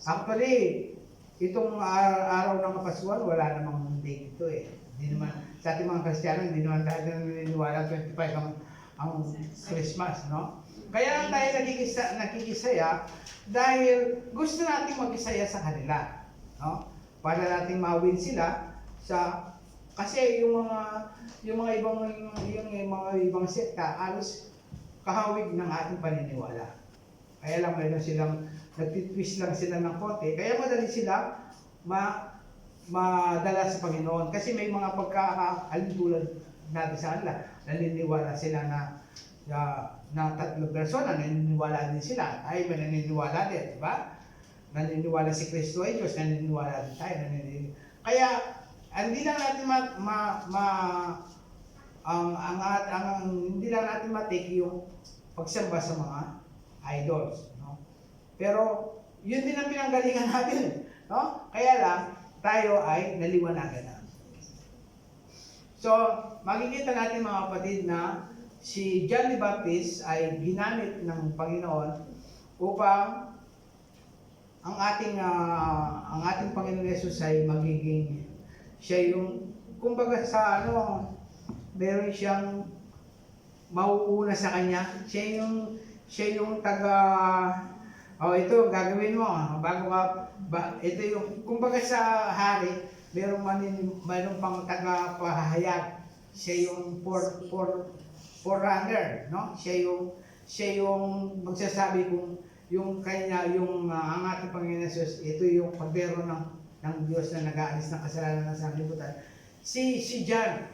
Actually, itong araw ng Kapaskuhan, wala namang date ito eh. Hindi naman, sa ating mga Kristiyano, hindi naman tayo naniniwala 25 ang Christmas, no? Kaya lang tayo nakikisaya dahil gusto natin mag-isaya sa kanila, no? Para nating mawin sila kasi yung mga ibang sekta halos kahawig ng ating paniniwala. Kaya lang mayroon silang nagtitwist lang sila ng konti, kaya madali sila madala sa Panginoon. Kasi may mga pagkakaalintulad natin sa kanila. Naniniwala sila na tatlong persona, naniniwala din sila. Ay, naniniwala din, di ba? Naniniwala si Kristo ay Diyos, naniniwala din tayo. Kaya, hindi lang natin hindi lang natin matake yung pagsamba sa mga idols. No? Pero, yun din ang pinanggalingan natin. No? Kaya lang, tayo ay naliwanagan na. So, makikita natin mga kapatid na si John the Baptist ay ginamit ng Panginoon upang ang ating Panginoon Yesus ay magiging siya yung kumbaga sa meron siyang mauuna sa kanya. Siya yung ito gagawin mo bago ka ito yung kumbaga sa hari, mayroong pang tagapahayag. Siya yung forerunner, no? Siya yung magsasabi kung ang ating Panginoon Jesus, ito yung pagdero ng Diyos na nag-aalis ng kasalanan ng sanglibutan. Si John,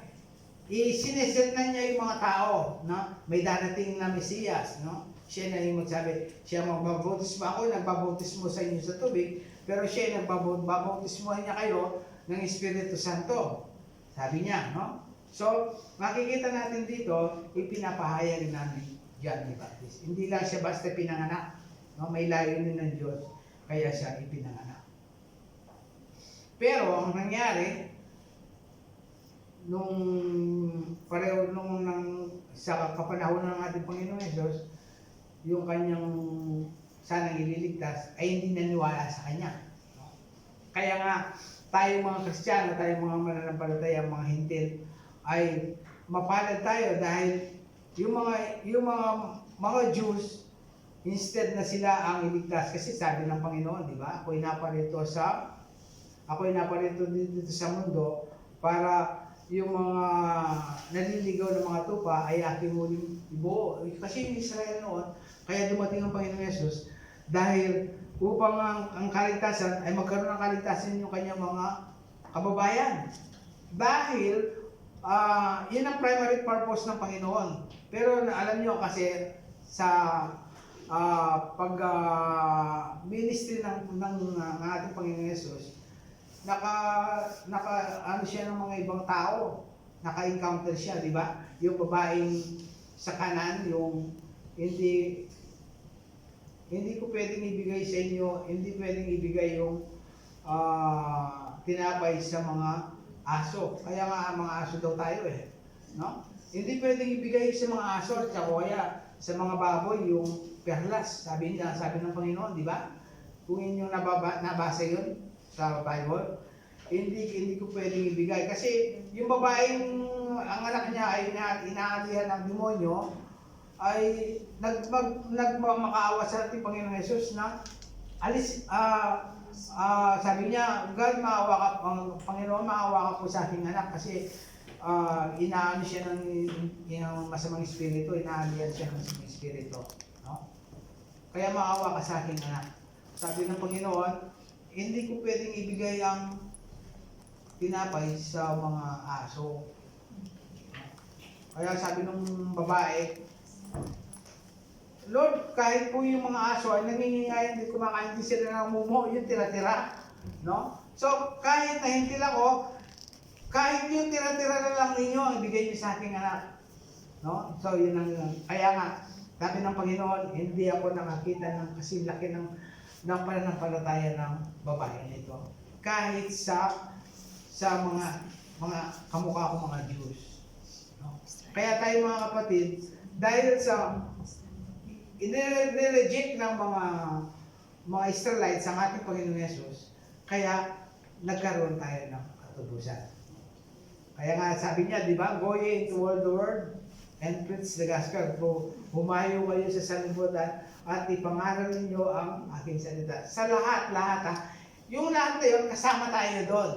sineset na niya yung mga tao, no? May darating na Mesiyas, no? Siya na yung magsabi, siya magbabautismo ako, nagbabautismo sa inyo sa tubig, pero siya yung nagbabautismo niya kayo ng Espiritu Santo. Sabi niya, no? So, makikita natin dito, ipinapahayag namin John the Baptist. Hindi lang siya basta pinanganak, no? May layunin ng Diyos, kaya siya ipinanganak. Pero, ang nangyari, sa kapanahon ng ating Panginoon Jesus, yung kanyang sanang ililigtas ay hindi naniwala sa kanya. Kaya nga, tayo mga Kristiyano, tayo mga mananampalataya, mga hintil, ay mapalad tayo dahil yung mga Jews, instead na sila ang iligtas, kasi sabi ng Panginoon, di ba? Ako'y naparito dito sa mundo para yung mga naliligaw ng mga tupa ay aking muling ibuo. Kasi yung Israel noon, kaya dumating ang Panginoon Yesus dahil upang ang kaligtasan ay magkaroon ng kaligtasan yung kanyang mga kababayan. Dahil yun ang primary purpose ng Panginoon. Pero alam nyo kasi sa ministry ng ating Panginoon Yesus, ano siya ng mga ibang tao, naka-encounter siya, di ba? Yung babaeng sa kanan, yung hindi ko pwedeng ibigay sa inyo, hindi pwedeng ibigay yung tinapay sa mga aso. Kaya nga mga aso daw tayo no? Hindi pwedeng ibigay sa mga aso at kaya sa mga baboy yung perlas, sabi ng Panginoon, di ba? Kung inyong nabasa yun sa Bible, hindi ko pwedeng ibigay kasi yung babaeng ang anak niya ay inaalihan ng demonyo ay nagmamakaawa sa ating Panginoon Jesus na sabi niya, God, Panginoon, maawa ka po sa aking anak kasi inaano siya ng masamang espiritu, inaalihan siya ng masamang espiritu, no? Kaya maawa ka sa aking anak. Sabi ng Panginoon, hindi ko pwedeng ibigay ang tinapay sa mga aso. Kaya sabi ng babae, Lord, kahit po yung mga aso ay nangingingay, hindi kumakain din sila ng mumo, yung tira-tira. No? So, kahit na hindi lang kahit yung tira-tira na lang ninyo, ibigay niyo sa aking anak. No? So, yun ang, kaya nga, sabi ng Panginoon, hindi ako nakakita ng kasi laki ng pananampalataya ng babae nito. Kahit sa mga kamukha ko mga Jews. No? Kaya tayo mga kapatid, dahil sa i-reject ng mga Israelites ang ating Panginoon Yesus, kaya nagkaroon tayo ng katubusan. Kaya nga sabi niya, di ba, go ye into all the world and preach the gospel. Humayo kayo sa sanlibutan at ipangaral ninyo ang aking salita. Sa lahat yung lahat na yun, kasama tayo doon.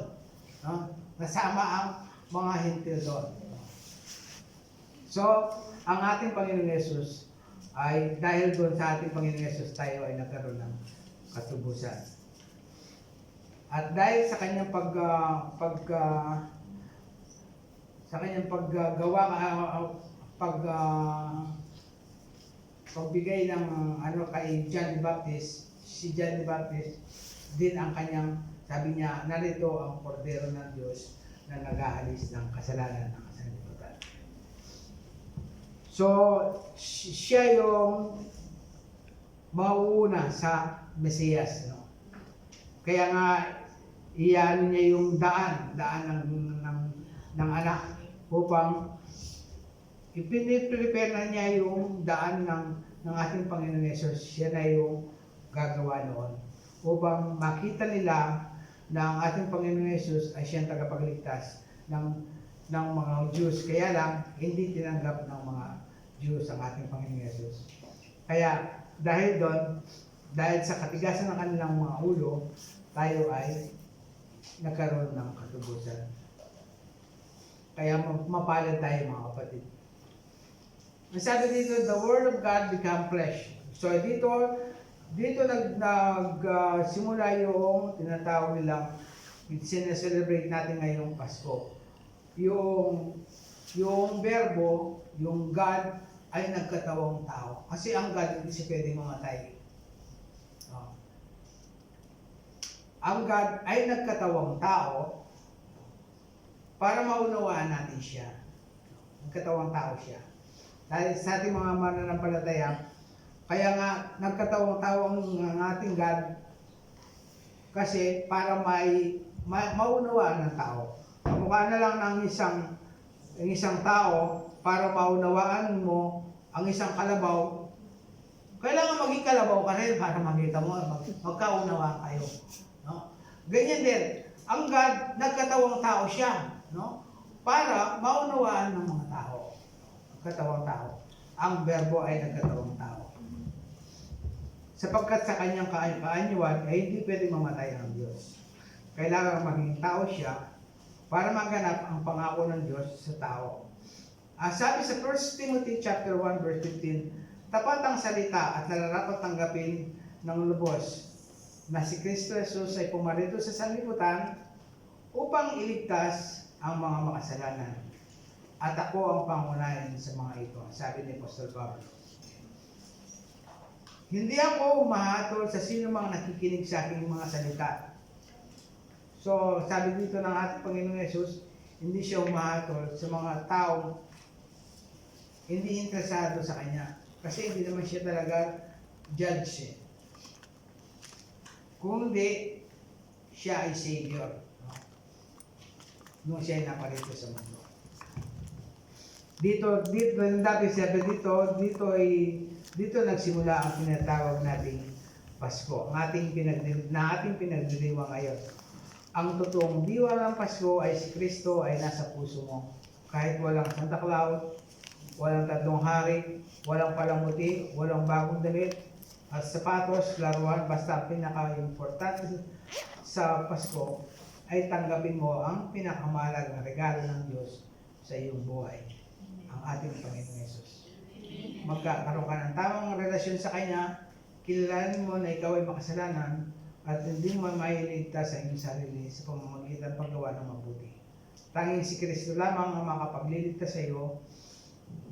No? Nasama ang mga hintil doon. So, ang ating Panginoon Yesus ay dahil doon sa ating Panginoon Yesus tayo ay nagkaroon ng katubusan. At dahil sa kanyang pagbigay ng ano kay John the Baptist, si John the Baptist din ang kanyang, sabi niya, narito ang kordero ng Diyos na nag-aalis ng kasalanan ng sanlibutan. So, siya yung mauuna sa Mesiyas, no? Kaya nga, iyan niya yung daan ng anak upang ipiniprepare na niya yung daan ng ating Panginoon Yesus. Siya na yung gagawa noon upang makita nila na ang ating Panginoon Yesus ay siyang tagapagligtas ng mga Diyos. Kaya lang, hindi tinanggap ng mga Diyos ang ating Panginoon Yesus. Kaya dahil doon, dahil sa katigasan ng kanilang mga ulo, tayo ay nagkaroon ng katubusan. Kaya mapalad tayo mga kapatid. Sabi dito, the Word of God become flesh. So dito simula yung tinatawag nilang sineselebrate natin ngayong Pasko. Yung verbo, yung God ay nagkatawang tao. Kasi ang God hindi siya pwedeng mamatay. Ang God ay nagkatawang tao para maunawaan natin siya. Nagkatawang tao siya. Dahil sa ating mga mananampalataya, kaya nga nagkatawang tao ang ating God kasi para maunawaan ng tao. Kamukha na lang ng isang tao para maunawaan mo ang isang kalabaw. Kailangan maging kalabaw ka rin para makita mo, magkaunawaan kayo. No? Ganyan din, ang God, nagkatawang tao siya, no? Para maunawaan ng mga tao. Nagkatawang tao. Ang verbo ay nagkatawang tao. Sapagkat sa kanyang kaanyuan ay hindi pwedeng mamatay ang Diyos. Kailangan maging tao siya para maganap ang pangako ng Diyos sa tao. Sabi sa 1 Timothy chapter 1 verse 15, tapat ang salita at nararapat tanggapin ng lubos na si Kristo Jesus ay pumarito sa sanlibutan upang iligtas ang mga makasalanan. At ako ang pangunahin sa mga ito, sabi ni Apostol Pablo. Hindi ako umahatol sa sino mang nakikinig sa aking mga salita. So, sabi dito ng ating Panginoong Yesus, hindi siya umahatol sa mga taong hindi interesado sa Kanya. Kasi hindi naman siya talaga judge eh. Kung hindi, siya ay Savior. No? Nung siya ay naparito sa mundo. Dito nagsimula ang tinatawag nating Pasko. Ang ating pinagdiriwang ngayon. Ang totoong diwa ng Pasko ay si Kristo ay nasa puso mo. Kahit walang Santa Claus, walang tatlong hari, walang palamuti, walang bagong damit, at sapatos, laruan, basta pinaka-importante sa Pasko ay tanggapin mo ang pinakamahalagang na regalo ng Diyos sa iyong buhay, ang ating Panginoon Yesus. Magkakaroon ka ng tamang relasyon sa Kanya, kilalanin mo na ikaw ay makasalanan at hindi mo mailigtas sa iyong sarili sa pamamagitan ng paggawa ng mabuti. Tanging si Kristo lamang ang makapagliligtas sa iyo,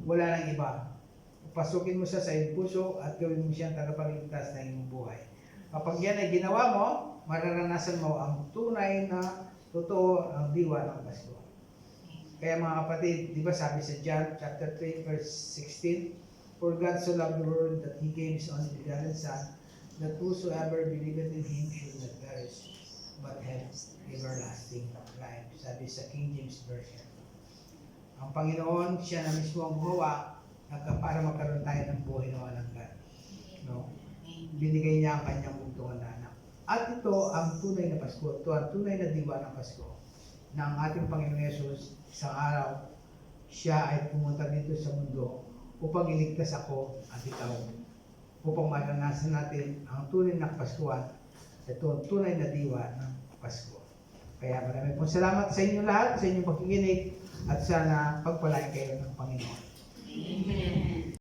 wala nang iba. Pasukin mo siya sa iyong puso at gawin mo siyang tagapagligtas ng iyong buhay. Kapag yan ay ginawa mo, mararanasan mo ang tunay na totoo ang diwa ng Pasko. Kaya mga kapatid, di ba sabi sa John chapter 3 verse 16, For God so loved the world that He gave His only begotten Son, that whosoever believeth in Him should not perish, but have everlasting life. Sabi sa King James Version. Ang Panginoon, siya na mismo ang gumawa para magkaroon tayo ng buhay na walang God. No? Binigay niya ang kanyang bugtungan na anak. At ito ang tunay na Pasko. Ito ang tunay na diwa ng Pasko. Na ang ating Panginoon Yesus, isang araw, siya ay pumunta dito sa mundo upang iligtas ako at ikaw. Upang maranasan natin ang tunay na Paskuhan. Ito ang tunay na diwa ng Pasko. Kaya maraming pong salamat sa inyo lahat, sa inyong pagkikinig, at sana pagpalain kayo ng Panginoon. Amen.